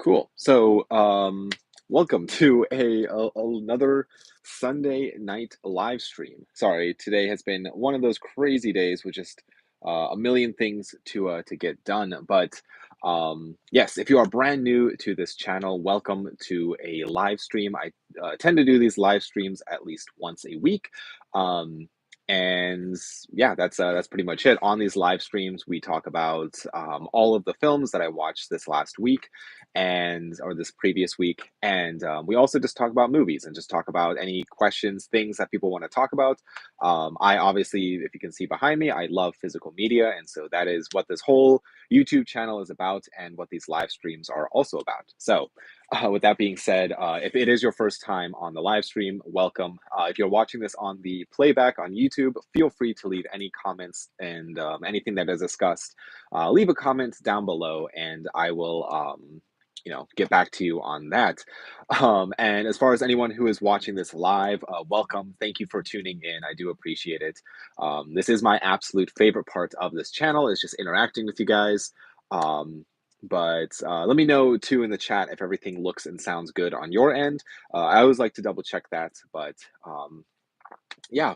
Cool. Welcome to another Sunday night live stream. Sorry, today has been one of those crazy days with just a million things to get done. But yes, if you are brand new to this channel, welcome to a live stream. I tend to do these live streams at least once a week. Um, and yeah, that's pretty much it. On these live streams, we talk about all of the films that I watched this last week and or this previous week. And we also just talk about movies and just talk about any questions, things that people want to talk about. I obviously, if you can see behind me, I love physical media, and so that is what this whole YouTube channel is about, and what these live streams are also about. With that being said, if it is your first time on the live stream, welcome. If you're watching this on the playback on YouTube, feel free to leave any comments and anything that is discussed. Leave a comment down below, and I will get back to you on that. And as far as anyone who is watching this live, welcome. Thank you for tuning in. I do appreciate it. This is my absolute favorite part of this channel, is just interacting with you guys. But let me know too in the chat if everything looks and sounds good on your end. I always like to double check that, but yeah.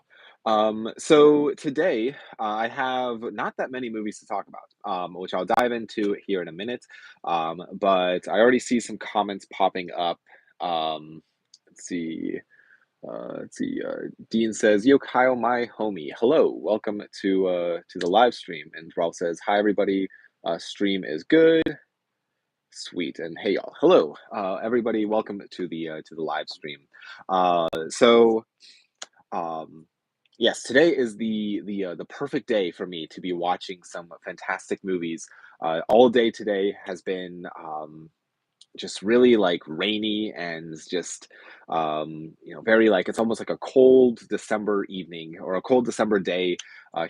So today I have not that many movies to talk about, which I'll dive into here in a minute. But I already see some comments popping up. Um, let's see. Dean says, "Yo, Kyle, my homie. Hello, welcome to the live stream." And Ralph says, "Hi, everybody. Stream is good. Sweet. And hey, y'all. Hello, everybody. Welcome to the live stream. So." Um, yes, today is the perfect day for me to be watching some fantastic movies. All day today has been just really like rainy and just very like it's almost like a cold December evening or a cold December day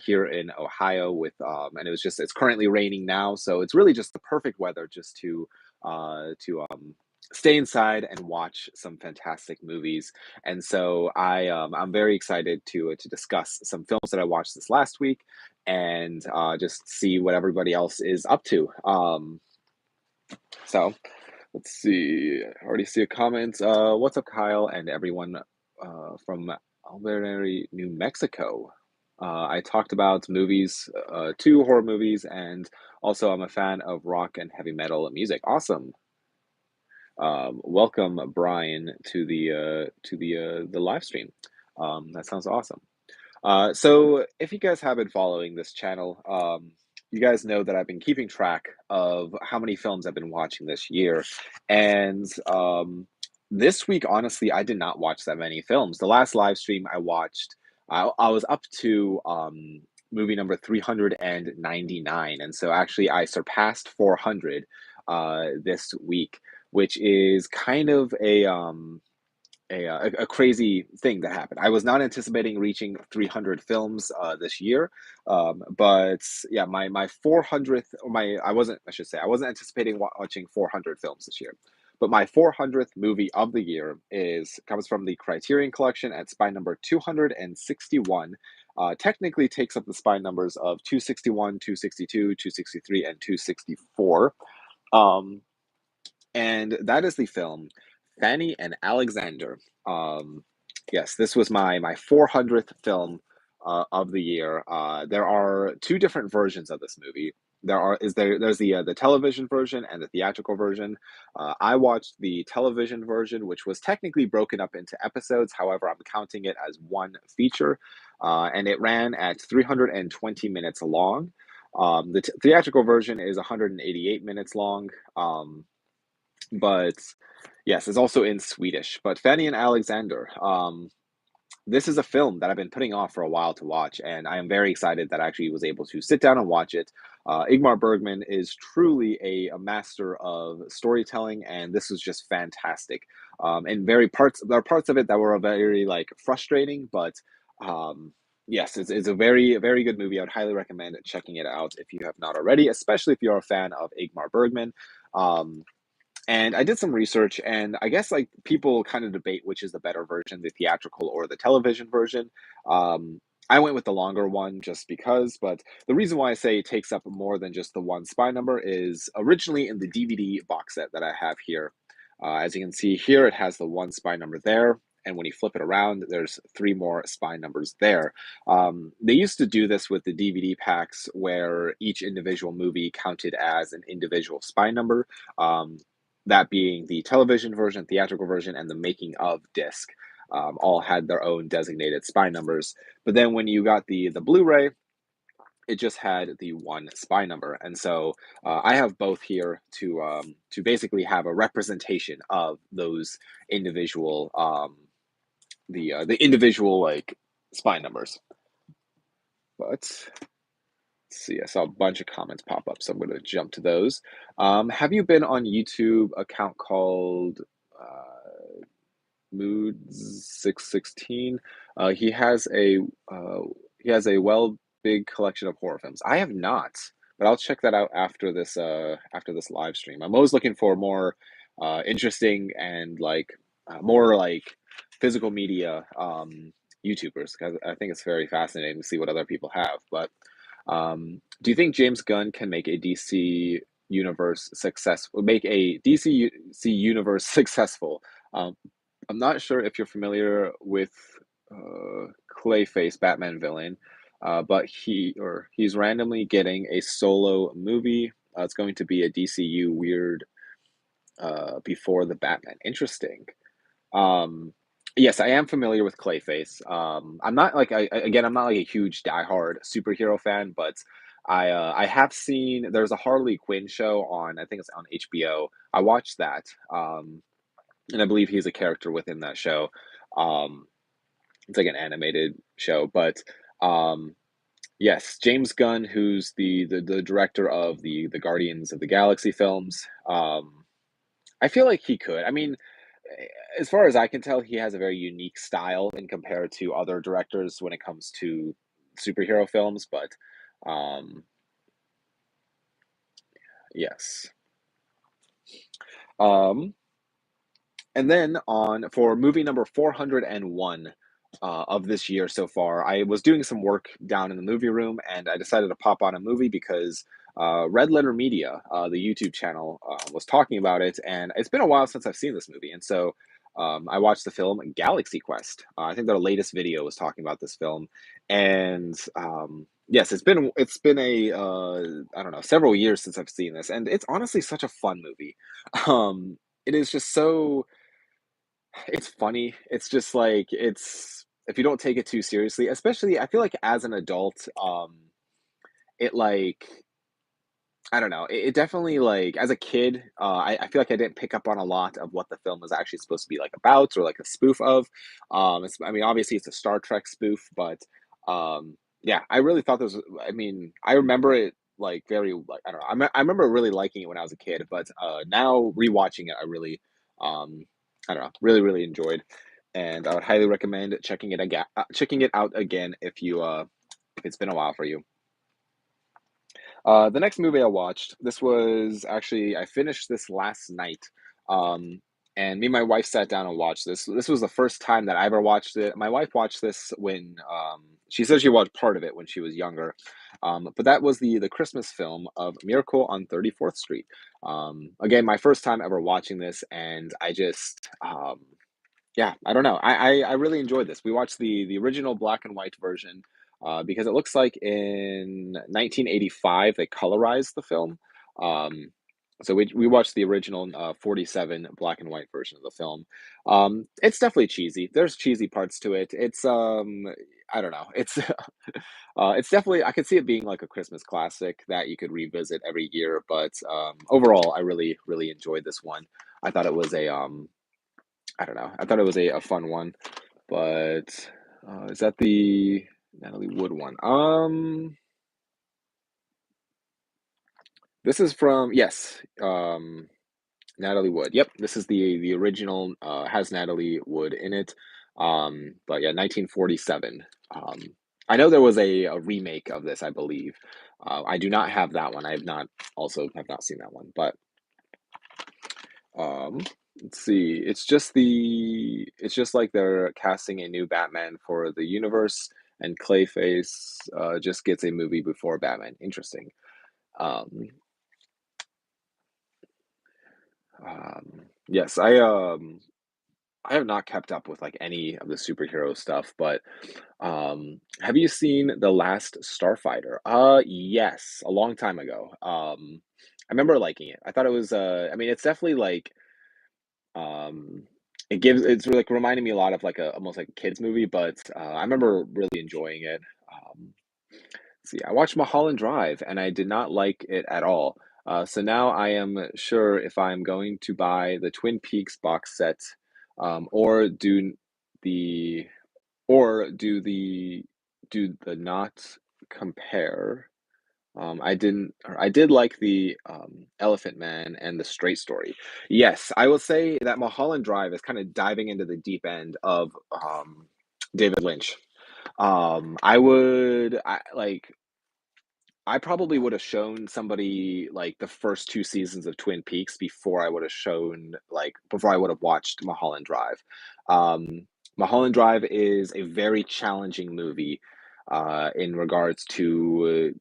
here in Ohio with and it's currently raining now, so it's really just the perfect weather just to stay inside and watch some fantastic movies. And so I'm very excited to discuss some films that I watched this last week and just see what everybody else is up to. So let's see. I already see a comment. What's up, Kyle, and everyone from Albuquerque, New Mexico? I talked about movies, two horror movies, and also I'm a fan of rock and heavy metal music. Awesome. Welcome, Brian, to the live stream. That sounds awesome. So if you guys have been following this channel, you guys know that I've been keeping track of how many films I've been watching this year. And this week, honestly, I did not watch that many films. The last live stream I watched, I was up to movie number 399. And so actually, I surpassed 400 this week, which is kind of a crazy thing that happened. I was not anticipating reaching 300 films this year, but yeah, my 400th or my I should say I wasn't anticipating watching 400 films this year, but my 400th movie of the year is comes from the Criterion Collection at spine number 261. Technically takes up the spine numbers of 261, 262, 263, and 264. Um, and that is the film Fanny and Alexander. Um, yes, this was my 400th film of the year. There are two different versions of this movie. There's the television version and the theatrical version. I watched the television version, which was technically broken up into episodes. However, I'm counting it as one feature, and it ran at 320 minutes long. The theatrical version is 188 minutes long. But yes, it's also in Swedish. But Fanny and Alexander, this is a film that I've been putting off for a while to watch, and I am very excited that I actually was able to sit down and watch it. Ingmar Bergman is truly a master of storytelling, and this was just fantastic. And there are parts of it that were very like frustrating, but yes, it's a very very good movie. I would highly recommend checking it out if you have not already, especially if you're a fan of Ingmar Bergman. Um, and I did some research, and I guess like people kind of debate which is the better version, the theatrical or the television version. I went with the longer one just because, but the reason why I say it takes up more than just the one spy number is originally in the DVD box set that I have here. As you can see here, it has the one spy number there, and when you flip it around, there's three more spy numbers there. They used to do this with the DVD packs where each individual movie counted as an individual spy number, um, that being the television version, theatrical version, and the making of disc. All had their own designated spy numbers, but then when you got the Blu-ray, it just had the one spy number, and so I have both here to basically have a representation of those individual the individual like spy numbers. But let's see, I saw a bunch of comments pop up, so I'm going to jump to those. Have you been on YouTube account called Mood 616? He has a uh, he has a well big collection of horror films. I have not, but I'll check that out after this live stream. I'm always looking for more interesting and like more like physical media YouTubers because I think it's very fascinating to see what other people have. But do you think James Gunn can make a DC universe successful? Make a DC universe successful? Um, I'm not sure if you're familiar with Clayface, Batman villain, but he's randomly getting a solo movie. It's going to be a DCU weird before the Batman. Interesting. Um, yes, I am familiar with Clayface. I'm not like again, I'm not like a huge diehard superhero fan, but I have seen there's a Harley Quinn show on I think it's on HBO. I watched that. And I believe he's a character within that show. Um, it's like an animated show, but um, yes, James Gunn, who's the director of the Guardians of the Galaxy films. I feel like he could. I mean, as far as I can tell, he has a very unique style in compared to other directors when it comes to superhero films. But um, yes. Um, And then on for movie number 401 of this year so far, I was doing some work down in the movie room and I decided to pop on a movie because Red Letter Media, the YouTube channel, was talking about it. And it's been a while since I've seen this movie. And so I watched the film Galaxy Quest. I think their latest video was talking about this film. And yes, it's been a I don't know, several years since I've seen this. And it's honestly such a fun movie. It is just so it's funny. It's just like it's if you don't take it too seriously, especially I feel like as an adult, it like I don't know. It definitely like as a kid, I feel like I didn't pick up on a lot of what the film was actually supposed to be like about or like a spoof of. I mean, obviously it's a Star Trek spoof, but yeah, I really thought this. I mean, I remember it like very like I don't know. I remember really liking it when I was a kid, but now rewatching it, I really, I don't know, really enjoyed, and I would highly recommend checking it out again if it's been a while for you. The next movie I watched, this was actually I finished this last night. Um, and me and my wife sat down and watched this. This was the first time that I ever watched it. My wife watched this when she said she watched part of it when she was younger. But that was the Christmas film of Miracle on 34th Street. Again, my first time ever watching this, and I just yeah, I don't know. I really enjoyed this. We watched the original black and white version because it looks like in 1985 they colorized the film. Um, so we watched the original 47 black and white version of the film. It's definitely cheesy. There's cheesy parts to it. It's I don't know. It's definitely I could see it being like a Christmas classic that you could revisit every year. But overall, I really enjoyed this one. I thought it was a I don't know. I thought it was a fun one, but is that the Natalie Wood one? This is from yes, Natalie Wood. Yep, this is the original. Has Natalie Wood in it. But yeah, 1947. Um, I know there was a remake of this, I believe. I do not have that one. I have not seen that one, but Um, let's see. It's just like they're casting a new Batman for the universe, and Clayface just gets a movie before Batman. Interesting. Um, yes, I have not kept up with like any of the superhero stuff, but have you seen The Last Starfighter? Yes, a long time ago. I remember liking it. I thought it was I mean it's definitely like um it's like reminding me a lot of like a almost like a kids movie, but I remember really enjoying it. See, I watched Mulholland Drive and I did not like it at all. So now I am sure if I'm going to buy the Twin Peaks box set, or the do the not compare. I did like the Elephant Man and the Straight Story. Yes, I will say that Mulholland Drive is kind of diving into the deep end of David Lynch. I probably would have shown somebody like the first two seasons of Twin Peaks before I would have watched Mulholland Drive. Um, Mulholland Drive is a very challenging movie in regards to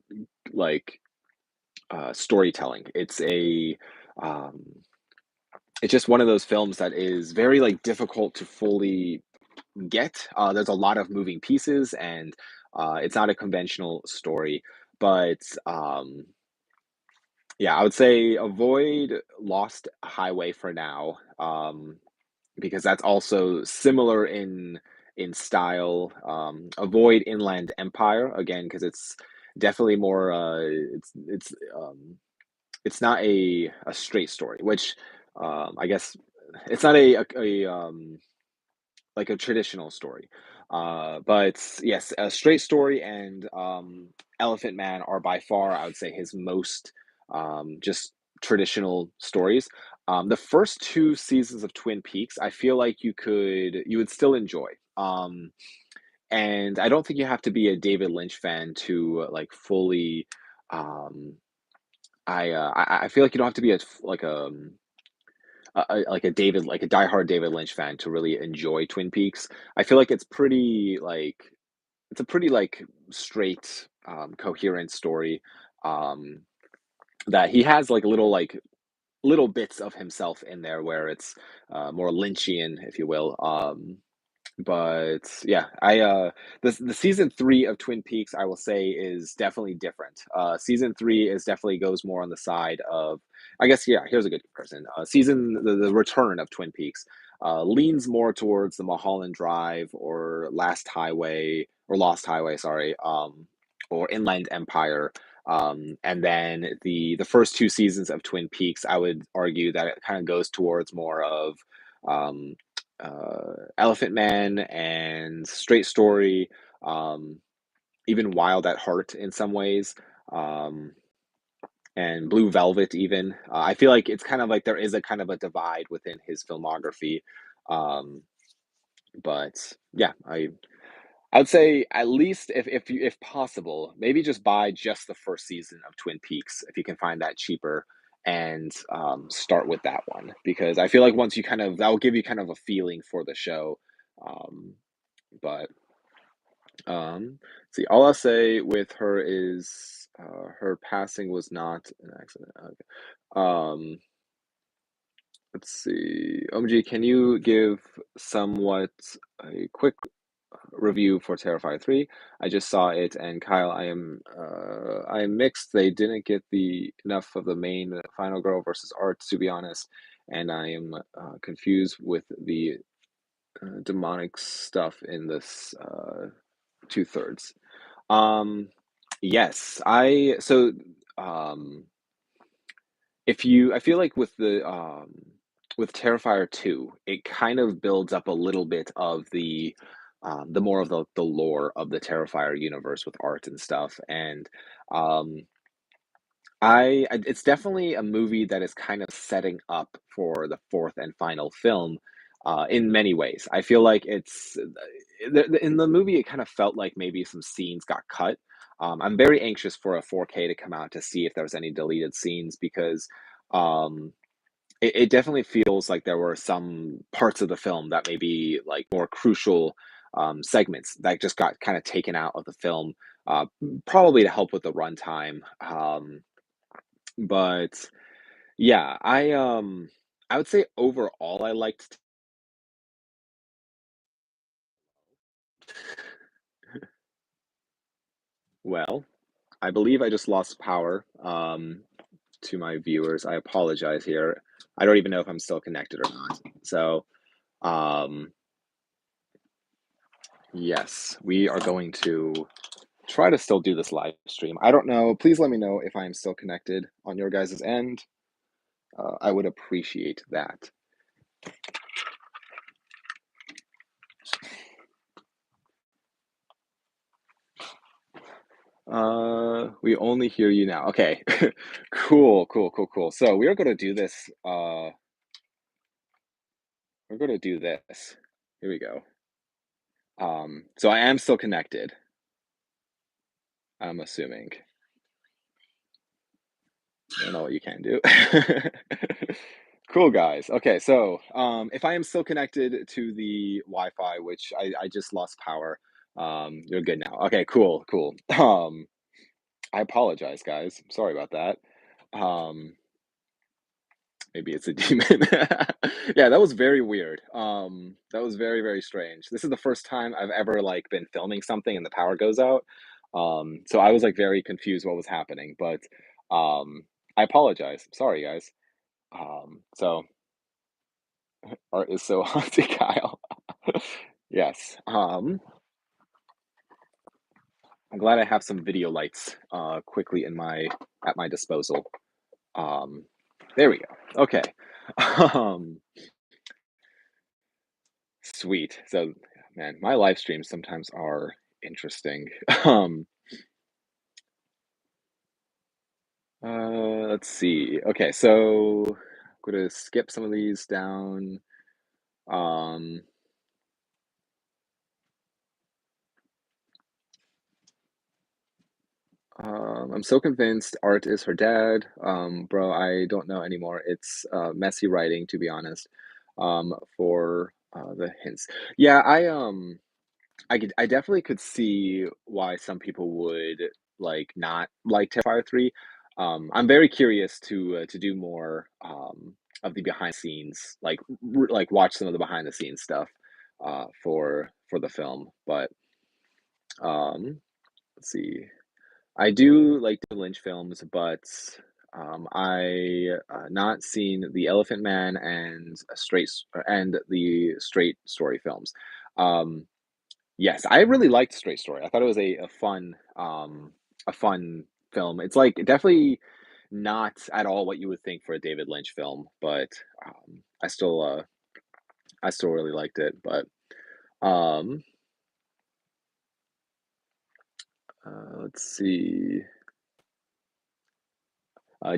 like storytelling. Um, it's just one of those films that is very like difficult to fully get. There's a lot of moving pieces, and it's not a conventional story. But yeah, I would say avoid Lost Highway for now, because that's also similar in style. Avoid Inland Empire again because it's definitely more. It's not a straight story, which I guess it's not like a traditional story. But yes, a straight story and Elephant Man are by far, I would say, his most just traditional stories. The first two seasons of Twin Peaks, I feel like you would still enjoy. And I don't think you have to be a David Lynch fan to like fully. Um, I feel like you don't have to be like a diehard David Lynch fan to really enjoy Twin Peaks. I feel like it's a pretty like straight, coherent story. Um, that he has like little bits of himself in there where it's more Lynchian, if you will. But yeah, the season 3 of Twin Peaks, I will say, is definitely different. Season 3 is definitely goes more on the side of, I guess, yeah, here's a good comparison. The return of Twin Peaks leans more towards the Mulholland Drive or Lost Highway, sorry, or Inland Empire. And then the first two seasons of Twin Peaks, I would argue that it kind of goes towards more of um, Elephant Man and Straight Story, um, even Wild at Heart in some ways, um, and Blue Velvet. Even I feel like it's kind of like there is a kind of a divide within his filmography, um, but yeah, I'd say at least if possible, maybe just buy just the first season of Twin Peaks if you can find that cheaper, and start with that one because I feel like once you kind of that will give you kind of a feeling for the show. Um, but see, all I'll say with her is her passing was not an accident. Okay. Um, let's see. OMG, can you give somewhat a quick review for Terrifier 3. I just saw it, and Kyle, I am mixed. They didn't get the enough of the main final girl versus art, to be honest, and I am confused with the demonic stuff in this two thirds. Um, yes, I so um if you I feel like with Terrifier 2, it kind of builds up a little bit of the more of the lore of the Terrifier universe with art and stuff. And um it's definitely a movie that is kind of setting up for the fourth and final film in many ways. I feel like in the movie it kind of felt like maybe some scenes got cut. I'm very anxious for a 4K to come out to see if there was any deleted scenes because um, it definitely feels like there were some parts of the film that may be like more crucial segments that just got kind of taken out of the film, uh, probably to help with the runtime. But yeah, I would say overall I liked. Well, I believe I just lost power to my viewers. I apologize here. I don't even know if I'm still connected or not. So, um, yes, we are going to try to still do this live stream. I don't know. Please let me know if I am still connected on your guys' end. I would appreciate that. We only hear you now. Okay. Cool, cool, cool, cool. So we are going to do this. We're going to do this. Here we go. So I am still connected, I'm assuming. I don't know what you can do. Cool, guys. Okay, so if I am still connected to the Wi-Fi, which I just lost power, you're good now. Okay, cool, cool. I apologize, guys. Sorry about that. Um, Maybe it's a demon. Yeah, that was very weird. That was very, very strange. This is the first time I've ever like been filming something and the power goes out. So I was like very confused what was happening, but I apologize. Sorry, guys. So art is so haunted, Kyle. Yes. I'm glad I have some video lights quickly in my at my disposal. Um, there we go. Okay. Um, Sweet. So, man, my live streams sometimes are interesting. Um, let's see. Okay, so I'm gonna skip some of these down. Um, I'm so convinced Art is her dad. Bro, I don't know anymore. It's messy writing, to be honest. For the hints. Yeah, I definitely could see why some people would like not like Terrifier 3. I'm very curious to do more of the behind the scenes, like watch some of the behind the scenes stuff for the film. But um, let's see. I do like the Lynch films, but I not seen the Elephant Man and and the Straight Story films. Um, Yes, I really liked Straight Story. I thought it was a fun film. It's like definitely not at all what you would think for a David Lynch film, but I still really liked it. But um, let's see.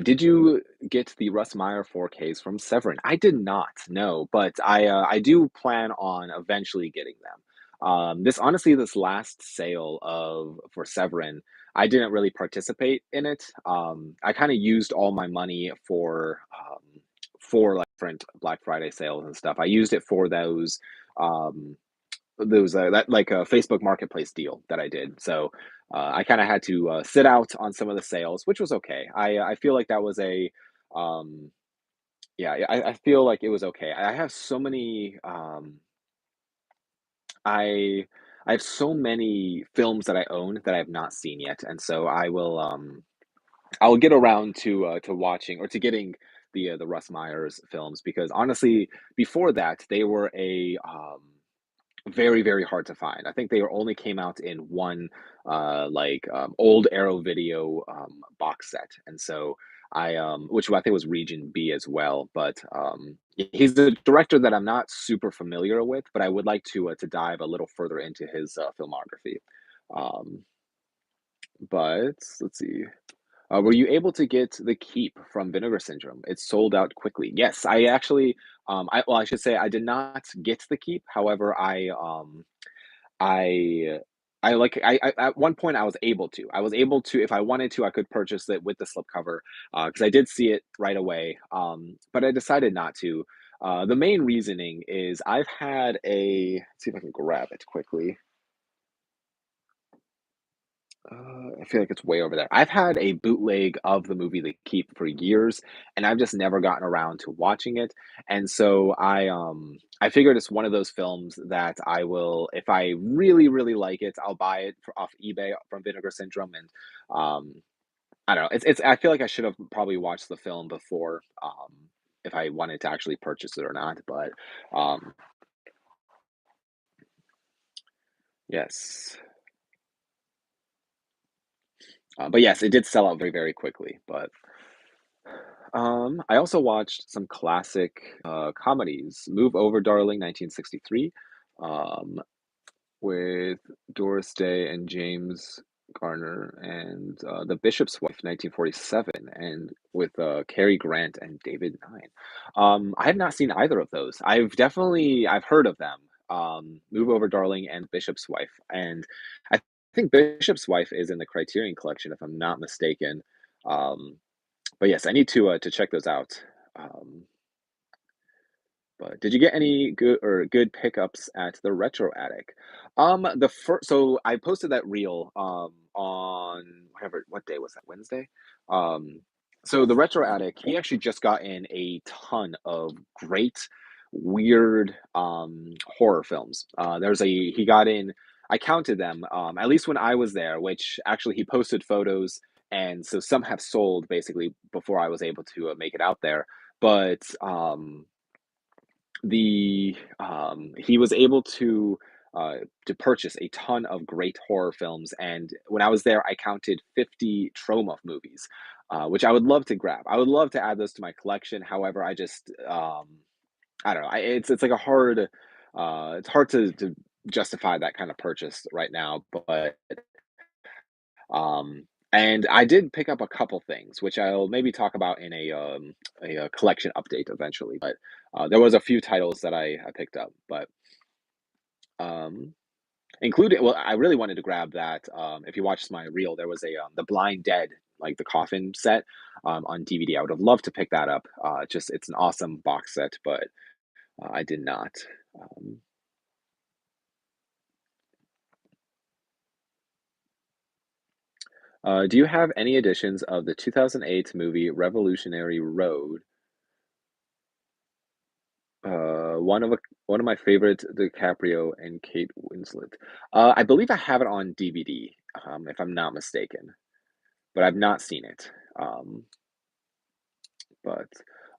Did you get the Russ Meyer 4Ks from Severin? I did not, no, but I do plan on eventually getting them. This last sale of for Severin, I didn't really participate in it. I kind of used all my money for like different Black Friday sales and stuff. I used it for um, those that like a Facebook Marketplace deal that I did. So I kind of had to sit out on some of the sales, which was okay. I feel like that was a um, I feel like it was okay. I have so many I I have so many films that I own that I have not seen yet, and so I will get around to watching or to getting the Russ Myers films because honestly, before that they were a very, very hard to find. I think they only came out in one, old Arrow Video, box set, and so which I think was Region B as well, but, he's a director that I'm not super familiar with, but I would like to dive a little further into his, filmography. Um, but let's see. Were you able to get the Keep from Vinegar Syndrome? It sold out quickly. Yes, I actually, I should say I did not get the Keep. However, I I at one point I was able to. I was able to if I wanted to, I could purchase it with the slipcover, because I did see it right away, but I decided not to. The main reasoning is I've had a let's see if I can grab it quickly. I feel like it's way over there. I've had a bootleg of the movie The Keep for years, and I've just never gotten around to watching it. And so I figured it's one of those films that I will, if I really, really like it, I'll buy it off eBay from Vinegar Syndrome. And I don't know. It's I feel like I should have probably watched the film before if I wanted to actually purchase it or not. But um yes. But yes, it did sell out very, very quickly. But I also watched some classic comedies. Move Over, Darling, 1963, um, with Doris Day and James Garner, and The Bishop's Wife, 1947, and with Cary Grant and David Nine. I have not seen either of those. I've heard of them. Move Over, Darling, and Bishop's Wife, and I think Bishop's Wife is in the Criterion Collection, if I'm not mistaken. Um, but yes, I need to check those out. Um, but did you get any good pickups at the Retro Attic? The first, so I posted that reel on whatever what day was that? Wednesday. Um, so the Retro Attic, he actually just got in a ton of great, weird horror films. There's a he got in. I counted them at least when I was there, which actually he posted photos, and so some have sold basically before I was able to make it out there. But the he was able to purchase a ton of great horror films, and when I was there, I counted 50 Troma movies, which I would love to grab. I would love to add those to my collection. However, I just I don't know. It's like a hard it's hard to justify that kind of purchase right now, but um, and I did pick up a couple things, which I'll maybe talk about in a collection update eventually. But there was a few titles that I picked up, but um, including well, I really wanted to grab that. If you watched my reel, there was a the Blind Dead, like the coffin set, on DVD. I would have loved to pick that up. Just it's an awesome box set, but I did not. Um, do you have any editions of the 2008 movie Revolutionary Road? One of one of my favorites, DiCaprio and Kate Winslet. I believe I have it on DVD, if I'm not mistaken, but I've not seen it. But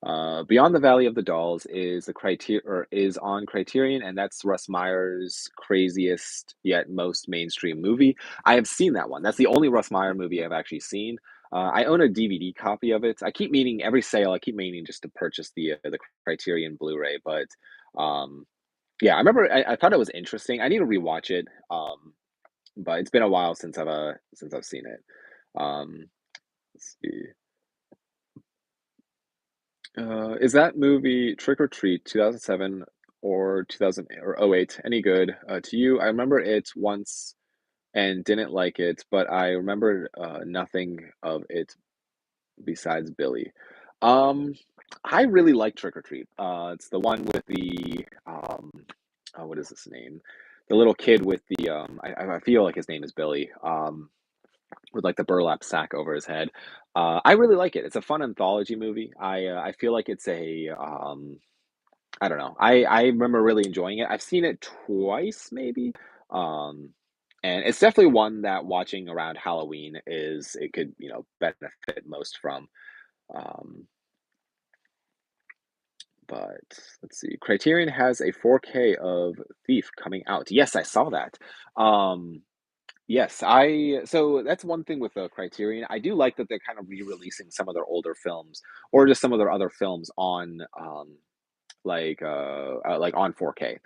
Beyond the Valley of the Dolls is the criteria or is on Criterion, and that's Russ Meyer's craziest yet most mainstream movie. I have seen that one. That's the only Russ Meyer movie I've actually seen. I own a DVD copy of it. I keep meaning every sale. I keep meaning just to purchase the Criterion Blu-ray, but um, yeah, I remember. I thought it was interesting. I need to rewatch it, but it's been a while since I've seen it. Um, let's see. Is that movie Trick or Treat 2007 or 2000 or '08 any good to you? I remember it once and didn't like it, but I remember nothing of it besides Billy. Um, I really like Trick or Treat. It's the one with the what is his name? The little kid with the I feel like his name is Billy. With like the burlap sack over his head. I really like it. It's a fun anthology movie. I feel like it's a I don't know. I remember really enjoying it. I've seen it twice maybe. Um and it's definitely one that watching around Halloween is it could, benefit most from. Um but let's see. Criterion has a 4K of Thief coming out. Yes, I saw that. Um Yes, I so that's one thing with the Criterion. I do like that they're kind of re-releasing some of their older films or just some of their other films on like on 4K.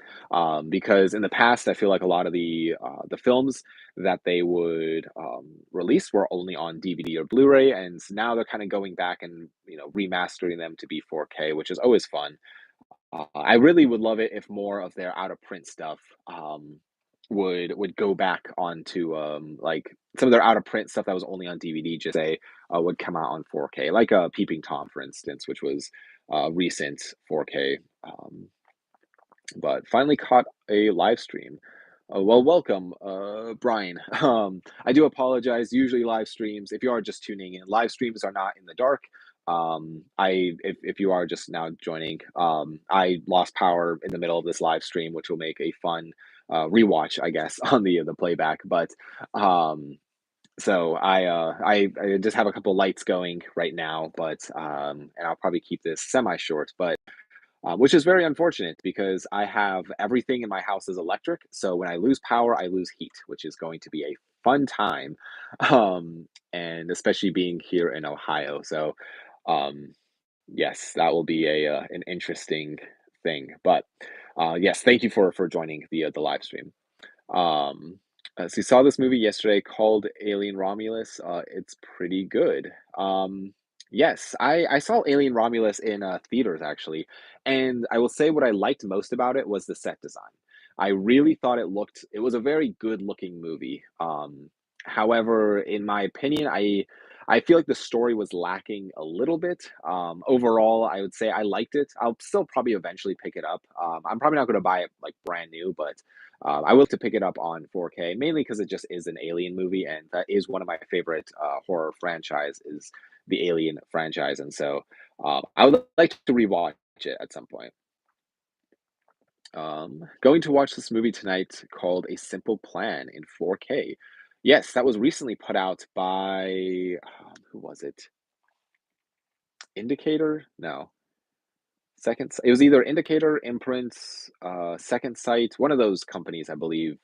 Because in the past I feel like a lot of the films that they would release were only on DVD or Blu-ray, and now they're kind of going back and remastering them to be 4K, which is always fun. I really would love it if more of their out of print stuff would go back onto like some of their out of print stuff that was only on DVD just say would come out on 4K, like Peeping Tom, for instance, which was recent 4K. Um, but finally caught a live stream. Well, welcome, Brian. I do apologize. Usually, live streams, if you are just tuning in, live streams are not in the dark. If you are just now joining, I lost power in the middle of this live stream, which will make a fun rewatch, I guess, on the playback. But um, so I just have a couple lights going right now, but and I'll probably keep this semi short, but which is very unfortunate because I have everything in my house is electric. So when I lose power, I lose heat, which is going to be a fun time, and especially being here in Ohio. So um, yes, that will be a an interesting thing. But yes, thank you for joining the live stream. So you saw this movie yesterday called Alien Romulus. It's pretty good. Yes, I saw Alien Romulus in theaters actually, and I will say what I liked most about it was the set design. I really thought it was a very good looking movie. However, in my opinion, I feel like the story was lacking a little bit. Overall, I would say I liked it. I'll still probably eventually pick it up. I'm probably not going to buy it like brand new, but I will have to pick it up on 4K, mainly because it just is an Alien movie, and that is one of my favorite horror franchise is the Alien franchise, and so I would like to rewatch it at some point. Going to watch this movie tonight called A Simple Plan in 4K. Yes, that was recently put out by who was it? Indicator? No. It was either Indicator, Imprints, Second Sight, one of those companies, I believe,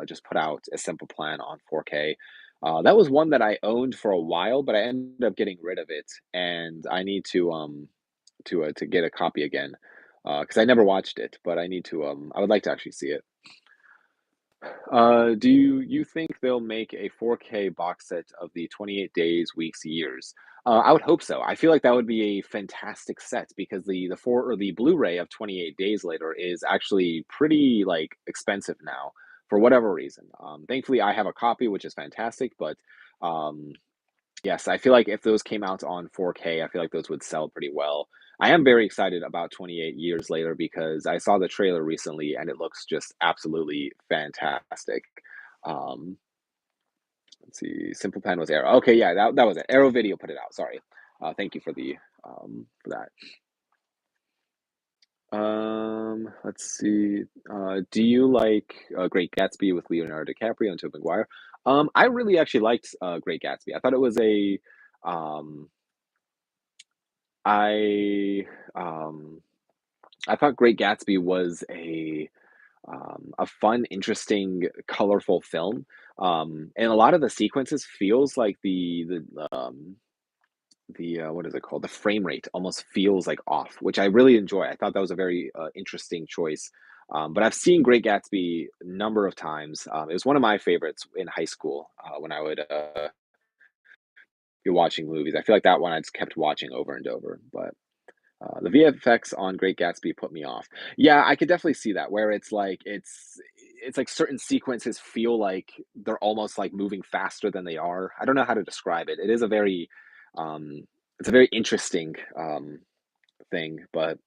just put out a simple plan on 4K. That was one that I owned for a while, but I ended up getting rid of it, and I need to get a copy again because I never watched it, but I would like to actually see it. Do you think they'll make a 4K box set of the 28 days, weeks, years? I would hope so. I feel like that would be a fantastic set because the Blu-ray of 28 days later is actually pretty like expensive now for whatever reason. Thankfully, I have a copy, which is fantastic, but um, yes, I feel like if those came out on 4K, I feel like those would sell pretty well. I am very excited about 28 years later because I saw the trailer recently and it looks just absolutely fantastic. Um, let's see, Simple Plan was Arrow. Okay, yeah, that was it. Arrow Video put it out. Sorry. Thank you for that. Let's see. Do you like Great Gatsby with Leonardo DiCaprio and Tobey Maguire? I really actually liked Great Gatsby. I thought it was um, I um I thought Great Gatsby was a fun, interesting, colorful film. And a lot of the sequences feels like the what is it called? The frame rate almost feels like off, which I really enjoy. I thought that was a very interesting choice. But I've seen Great Gatsby a number of times. It was one of my favorites in high school when I would be watching movies. I feel like that one I just kept watching over and over. But the VFX on Great Gatsby put me off. Yeah, I could definitely see that where it's like certain sequences feel like they're almost like moving faster than they are. I don't know how to describe it. It is a very um it's a very interesting thing, but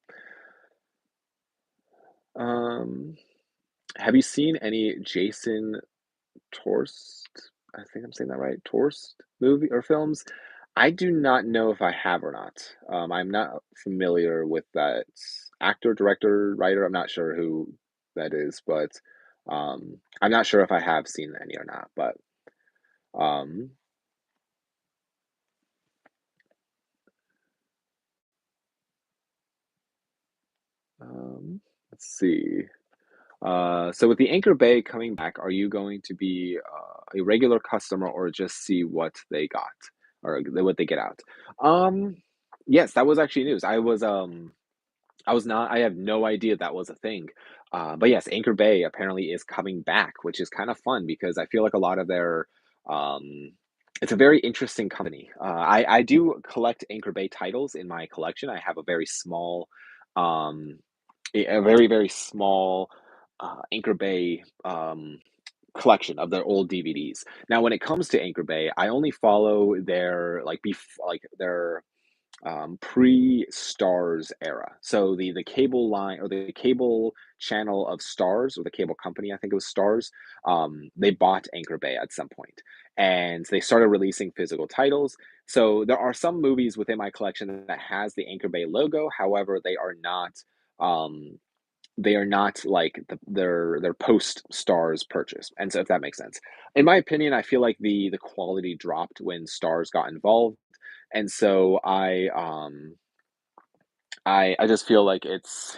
um have you seen any Jason Torst? I think I'm saying that right. Torst movie or films? I do not know if I have or not. I'm not familiar with that actor, director, writer. I'm not sure who that is, but I'm not sure if I have seen any or not. But um, um, let's see. So with the Anchor Bay coming back, are you going to be a regular customer or just see what they got or what they get out? Um, yes, that was actually news. I was not. I have no idea that was a thing. But yes, Anchor Bay apparently is coming back, which is kind of fun because I feel like a lot of their it's a very interesting company. I do collect Anchor Bay titles in my collection. I have a very small um a very very small Anchor Bay collection of their old DVDs. Now, when it comes to Anchor Bay, I only follow their like their pre-Stars era. So the cable line or the cable channel of Stars or the cable company, I think it was Stars, they bought Anchor Bay at some point, and they started releasing physical titles. So there are some movies within my collection that has the Anchor Bay logo. However, um, they are not like their post Stars purchase. And so if that makes sense. In my opinion, I feel like the quality dropped when Stars got involved. And so I just feel like it's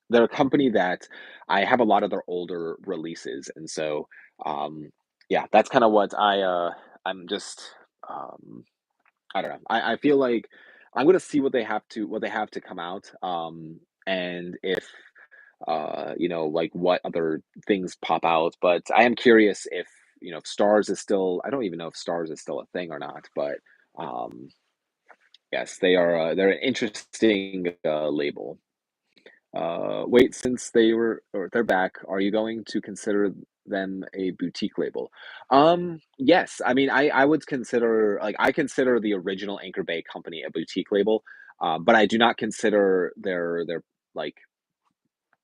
they're a company that I have a lot of their older releases, and so um yeah, that's kind of what I'm just um I don't know. I feel like I'm gonna see what they have to come out. And if like what other things pop out. But I am curious if, if Stars is still, I don't even know if Stars is still a thing or not, but um yes, they're an interesting label. Wait, since they're back, are you going to consider them a boutique label? Yes. I mean, I would consider like I consider the original Anchor Bay company a boutique label, but I do not consider their like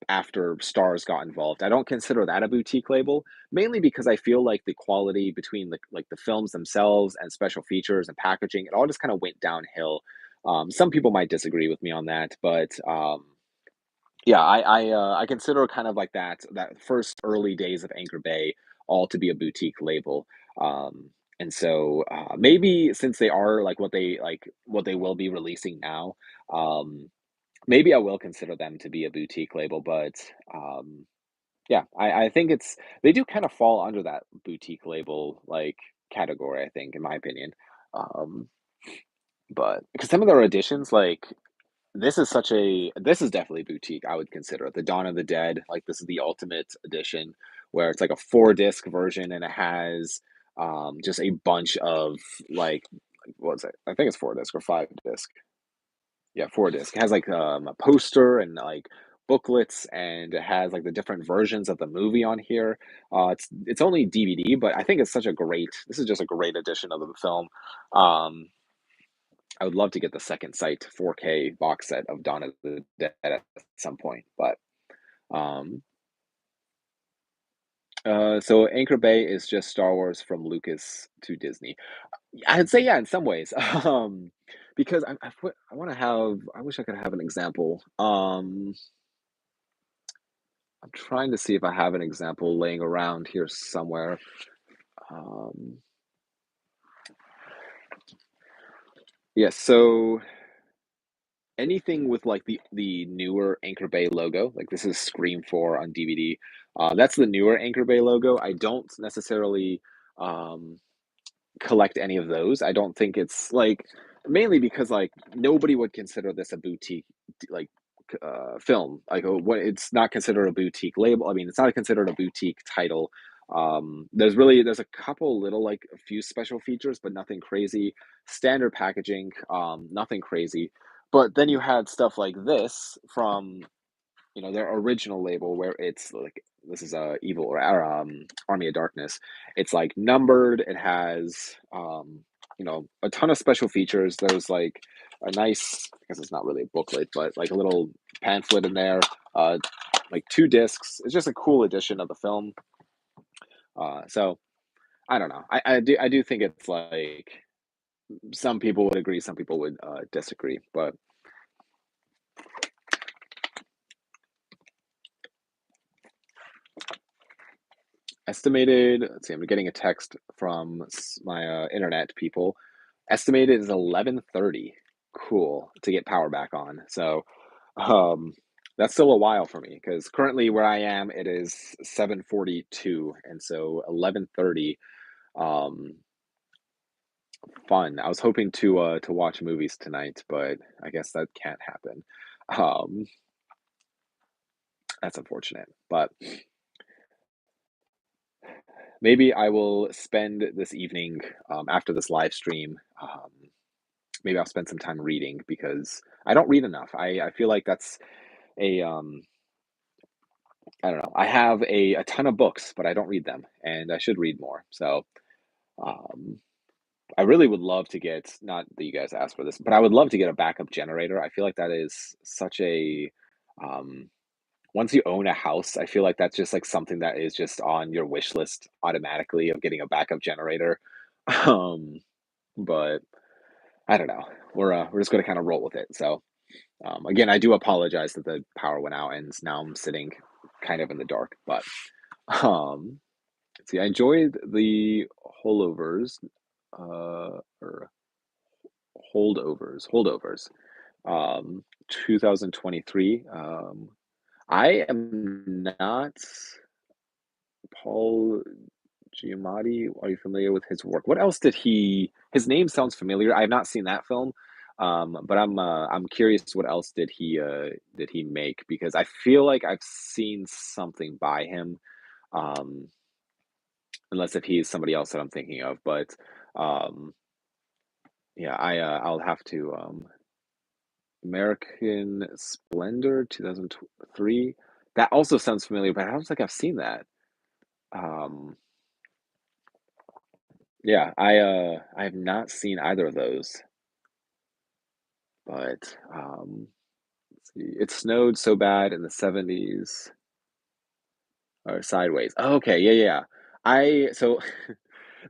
after Stars got involved. I don't consider that a boutique label, mainly because I feel like the quality between the films themselves and special features and packaging, it all just kind of went downhill. Some people might disagree with me on that, but yeah, I consider kind of like that first early days of Anchor Bay all to be a boutique label. And so maybe since they are like what they will be releasing now, um, maybe I will consider them to be a boutique label, but yeah, I think they do kind of fall under that boutique label like category, I think, in my opinion. Um, but because some of their editions, like this is definitely boutique, I would consider it. The Dawn of the Dead, like this is the ultimate edition where it's like a 4 disc version and it has just a bunch of like what was it? I think it's 4 disc or 5 disc. Yeah, 4 disc. It has like a poster and like booklets, and it has like the different versions of the movie on here. It's only DVD, but I think it's such a great. This is just a great edition of the film. Um, I would love to get the second sight 4K box set of Dawn of the Dead at some point, but um, so Anchor Bay is just Star Wars from Lucas to Disney. I'd say yeah, in some ways, because I want to have. I wish I could have an example. I'm trying to see if I have an example laying around here somewhere. Um, yes, so anything with like the newer Anchor Bay logo, like this is Scream 4 on DVD. That's the newer Anchor Bay logo. I don't necessarily um, collect any of those. I don't think it's like mainly because like nobody would consider this a boutique like film. Like what it's not considered a boutique label. I mean, it's not considered a boutique title. There's a couple little like a few special features, but nothing crazy. Standard packaging, nothing crazy. But then you had stuff like this from their original label where it's like this is a evil or Army of Darkness. It's like numbered. It has a ton of special features. There's like a nice, I guess it's not really a booklet, but like a little pamphlet in there. Uh, like 2 discs. It's just a cool edition of the film. So I don't know. I do think it's like some people would agree, some people would disagree, but estimated, let's see, I'm getting a text from my internet people. Estimated is 11:30. Cool, to get power back on. So, um, that's still a while for me because currently where I am, it is 7:42, and so 11:30. Um, fun. I was hoping to watch movies tonight, but I guess that can't happen. Um, that's unfortunate, but maybe I will spend this evening after this live stream. Maybe I'll spend some time reading because I don't read enough. I feel like that's a I don't know. I have a ton of books, but I don't read them, and I should read more. So, um, I really would love to get, not that you guys asked for this, but I would love to get a backup generator. I feel like that is such a, um, once you own a house, I feel like that's just like something that is just on your wish list automatically of getting a backup generator. Um, but I don't know. We're just gonna kind of roll with it. So again, I do apologize that the power went out and now I'm sitting kind of in the dark. But um, let's see, I enjoyed the holdovers, or holdovers, 2023. I am not Paul Giamatti. Are you familiar with his work? What else did he? His name sounds familiar. I have not seen that film, but I'm curious. What else did he make? Because I feel like I've seen something by him. Um, unless if he's somebody else that I'm thinking of, but um, yeah, I'll have to American Splendor 2003. That also sounds familiar, but I don't think I've seen that. Um, yeah, I have not seen either of those, but let's see. It snowed so bad in the 70s, or Sideways. Oh, okay, yeah, yeah. I so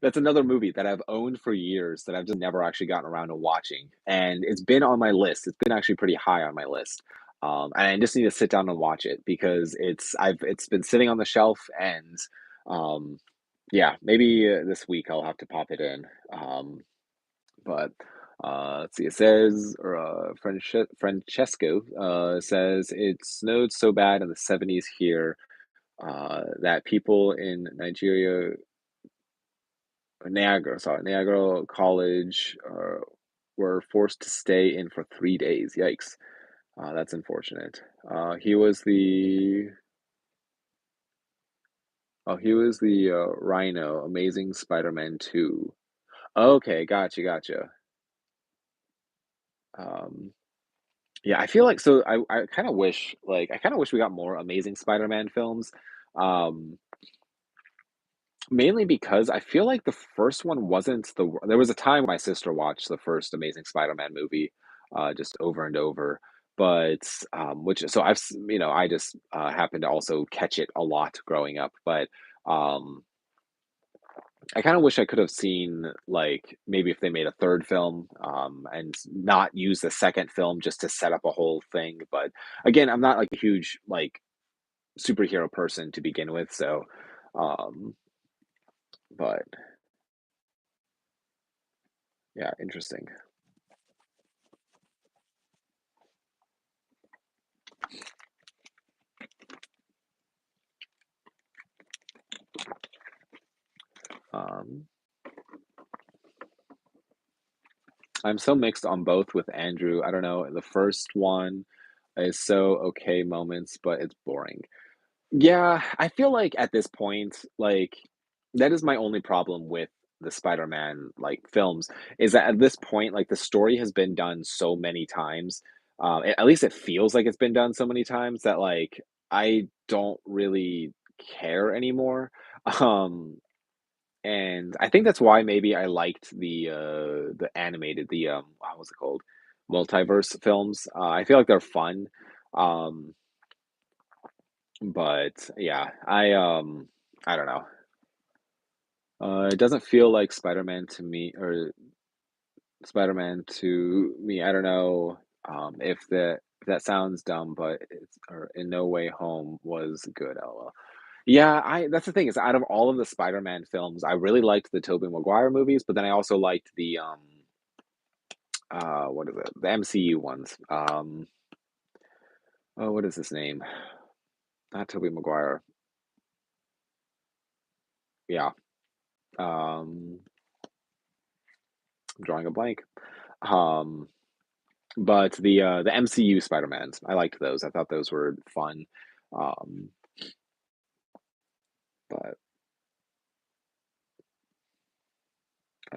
that's another movie that I've owned for years that I've just never actually gotten around to watching, and it's been on my list. It's been actually pretty high on my list, and I just need to sit down and watch it because it's been sitting on the shelf, and um, yeah, maybe this week I'll have to pop it in. But let's see, it says, or Francesco says it snowed so bad in the 70s here that people in Nigeria, Niagara College, were forced to stay in for 3 days. Yikes. That's unfortunate. He was the Rhino, Amazing Spider-Man 2. Okay, gotcha. Um, yeah, I feel like so I kind of wish I kind of wish we got more Amazing Spider-Man films. Um, Mainly because I feel like the first one wasn't there was a time my sister watched the first Amazing Spider-Man movie, just over and over, but, which so I just, happened to also catch it a lot growing up, but, um, I kinda wish I could have seen, like, maybe if they made a 3rd film, and not use the 2nd film just to set up a whole thing, but, again, I'm not, like, a huge, superhero person to begin with, so, um, but yeah, interesting. Um, I'm so mixed on both with Andrew. I don't know. The first one is so okay moments, but it's boring. Yeah, I feel like at this point, that is my only problem with the Spider-Man films is that at this point, the story has been done so many times. At least it feels like it's been done so many times that I don't really care anymore. Um, And I think that's why maybe I liked the animated what was it called? Multiverse films. I feel like they're fun. Um, but yeah, I don't know. It doesn't feel like Spider-Man to me, or Spider-Man to me. I don't know if that sounds dumb, but it's or in No Way Home was good. LOL. Yeah, I that's the thing is out of all of the Spider-Man films, I really liked the Tobey Maguire movies, but then I also liked the what is it? The MCU ones. Oh, what is his name? Not Tobey Maguire. Yeah. Um I'm drawing a blank. Um but the MCU Spider-Mans, I liked those. I thought those were fun. Um but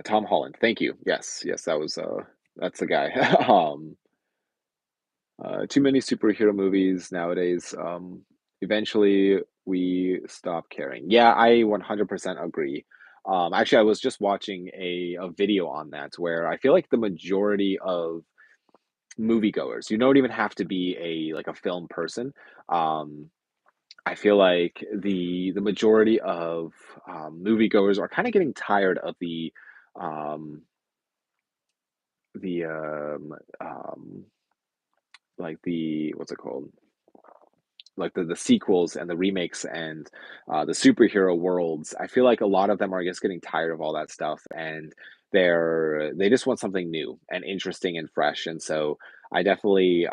Tom Holland. Thank you. Yes, that's the guy. Too many superhero movies nowadays. Eventually, we stop caring. Yeah, I 100% agree. Actually, I was just watching a video on that where I feel like the majority of moviegoers, you don't even have to be a film person. Um, I feel like the majority of moviegoers are kind of getting tired of um, the like the what's it called, like the sequels and the remakes and the superhero worlds. I feel like a lot of them are just getting tired of all that stuff, and they just want something new and interesting and fresh. And so I definitely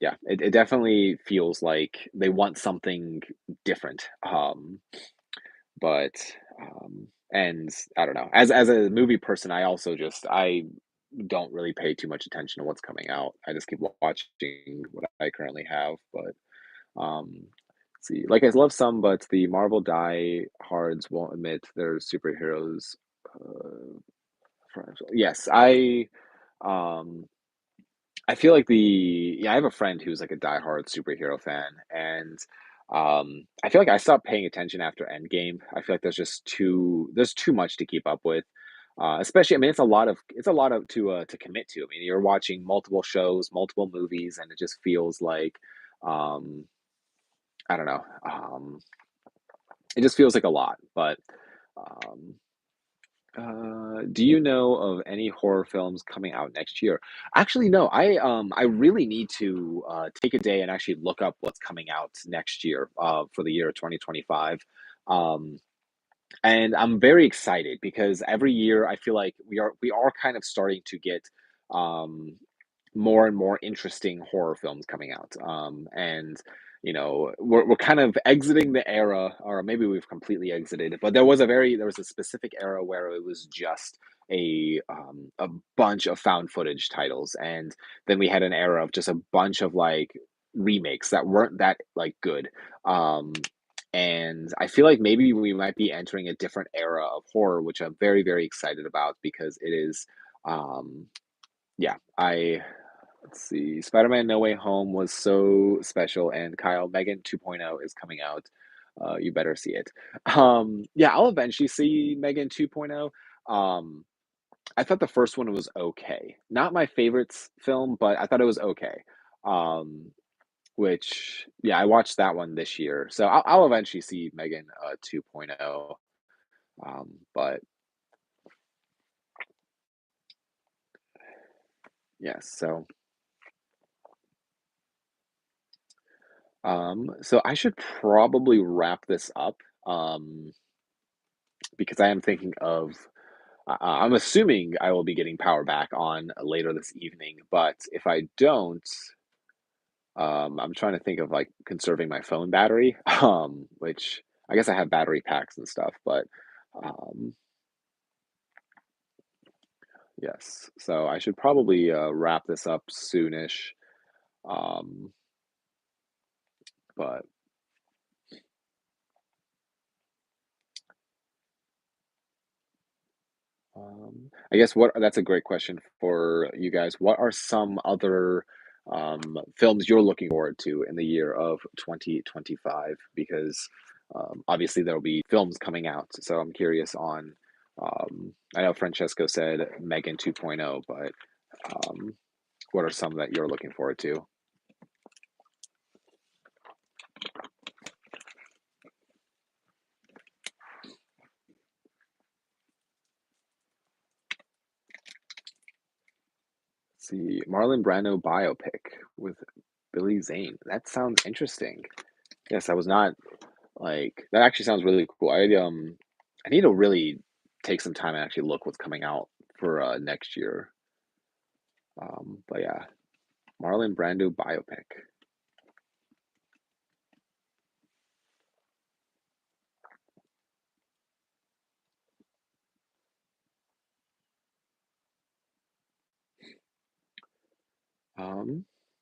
yeah, it definitely feels like they want something different. But and I don't know. As a movie person, I don't really pay too much attention to what's coming out. I just keep watching what I currently have. But let's see, like I love some, but the Marvel die hards won't admit their superheroes. Yes, um I feel like I have a friend who's like a diehard superhero fan, and I feel like I stopped paying attention after Endgame. I feel like there's too much to keep up with. Especially, I mean, it's a lot of to commit to. I mean, you're watching multiple shows, multiple movies, and it just feels like um, I don't know. It just feels like a lot. But um, do you know of any horror films coming out next year? Actually, no. I really need to take a day and actually look up what's coming out next year for the year 2025. Um, and I'm very excited because every year I feel like we are kind of starting to get um, more and more interesting horror films coming out. And we're kind of exiting the era, or maybe we've completely exited. But there was a specific era where it was just a bunch of found footage titles, and then we had an era of just a bunch of like remakes that weren't that like good. Um, and I feel like maybe we might be entering a different era of horror, which I'm very, very excited about because it is, um, yeah, I let's see. Spider-Man: No Way Home was so special, and Kyle, Megan 2.0 is coming out. You better see it. Yeah, I'll eventually see Megan 2.0. I thought the first one was okay. Not my favorite film, but I thought it was okay. Um, which, yeah, I watched that one this year, so I'll eventually see Megan 2.0. But yes, so I should probably wrap this up. Um, because I am thinking of I'm assuming I will be getting power back on later this evening, but if I don't, I'm trying to think of like conserving my phone battery, which I guess I have battery packs and stuff, but um, yes, so I should probably wrap this up soonish. Um, but I guess what that's a great question for you guys. What are some other films you're looking forward to in the year of 2025? Because obviously there will be films coming out. So I'm curious on, I know Francesco said Megan 2.0, but um, what are some that you're looking forward to? Let's see, Marlon Brando biopic with Billy Zane. That sounds interesting. Yes, I was not Like, that actually sounds really cool. I need to really take some time and actually look what's coming out for, next year. But yeah, Marlon Brando biopic.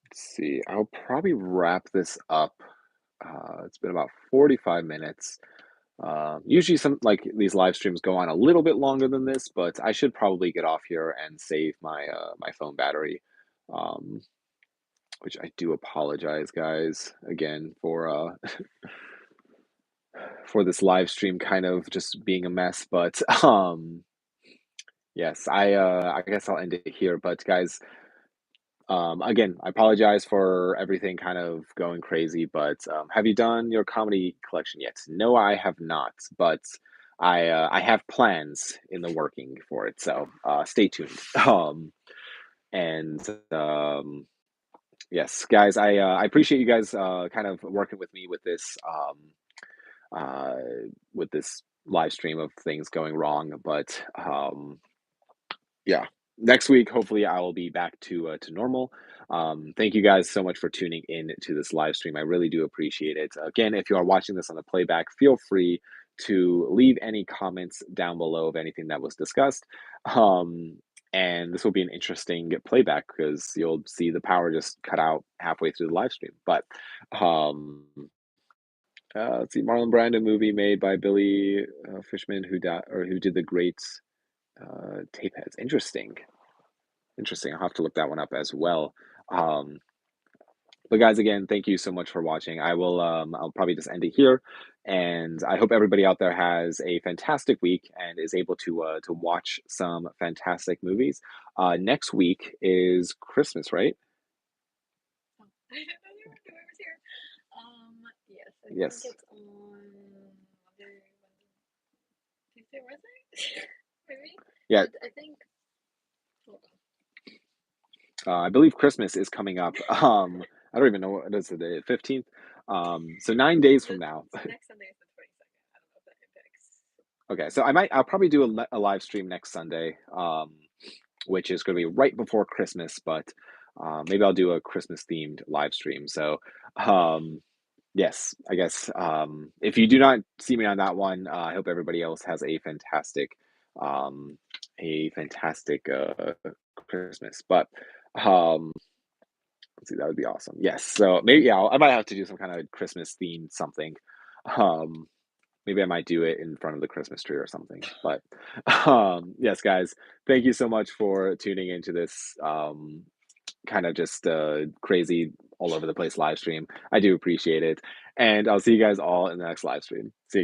Let's see, I'll probably wrap this up. It's been about 45 minutes. Usually these live streams go on a little bit longer than this, but I should probably get off here and save my phone battery. Um, which I do apologize, guys, again for for this live stream kind of just being a mess. But yes, I guess I'll end it here. But guys, again, I apologize for everything kind of going crazy. But have you done your comedy collection yet? No, I have not. But I have plans in the working for it. So stay tuned. And yes, guys, I appreciate you guys kind of working with me uh, with this live stream of things going wrong. But yeah, next week, hopefully, I will be back to normal. Thank you guys so much for tuning in to this live stream. I really do appreciate it. Again, if you are watching this on the playback, feel free to leave any comments down below of anything that was discussed. Um, and this will be an interesting playback because you'll see the power just cut out halfway through the live stream. But um, let's see, Marlon Brando movie made by Billy Fishman, who did the great Tapeheads. Interesting. Interesting. I'll have to look that one up as well. Um, but guys, again, thank you so much for watching. I'll probably just end it here. And I hope everybody out there has a fantastic week and is able to watch some fantastic movies. Next week is Christmas, right? Oh, I didn't know was here. Yes, I think Yes. it's on Tuesday, Wednesday, maybe. Yeah. But I think. Hold on. I believe Christmas is coming up. I don't even know what is the 15th. So 9 days from The now. next Sunday is the 22nd. I don't know if that impacts. Okay, so I'll probably do a live stream next Sunday, which is going to be right before Christmas, but maybe I'll do a Christmas themed live stream. So, um, yes, I guess if you do not see me on that one, I hope everybody else has um, a fantastic Christmas. But um, let's see, that would be awesome. Yes, so maybe yeah, I might have to do some kind of Christmas themed something. Um, Maybe I might do it in front of the Christmas tree or something. But yes, guys, thank you so much for tuning into this kind of just crazy all over the place live stream. I do appreciate it. And I'll see you guys all in the next live stream. See you.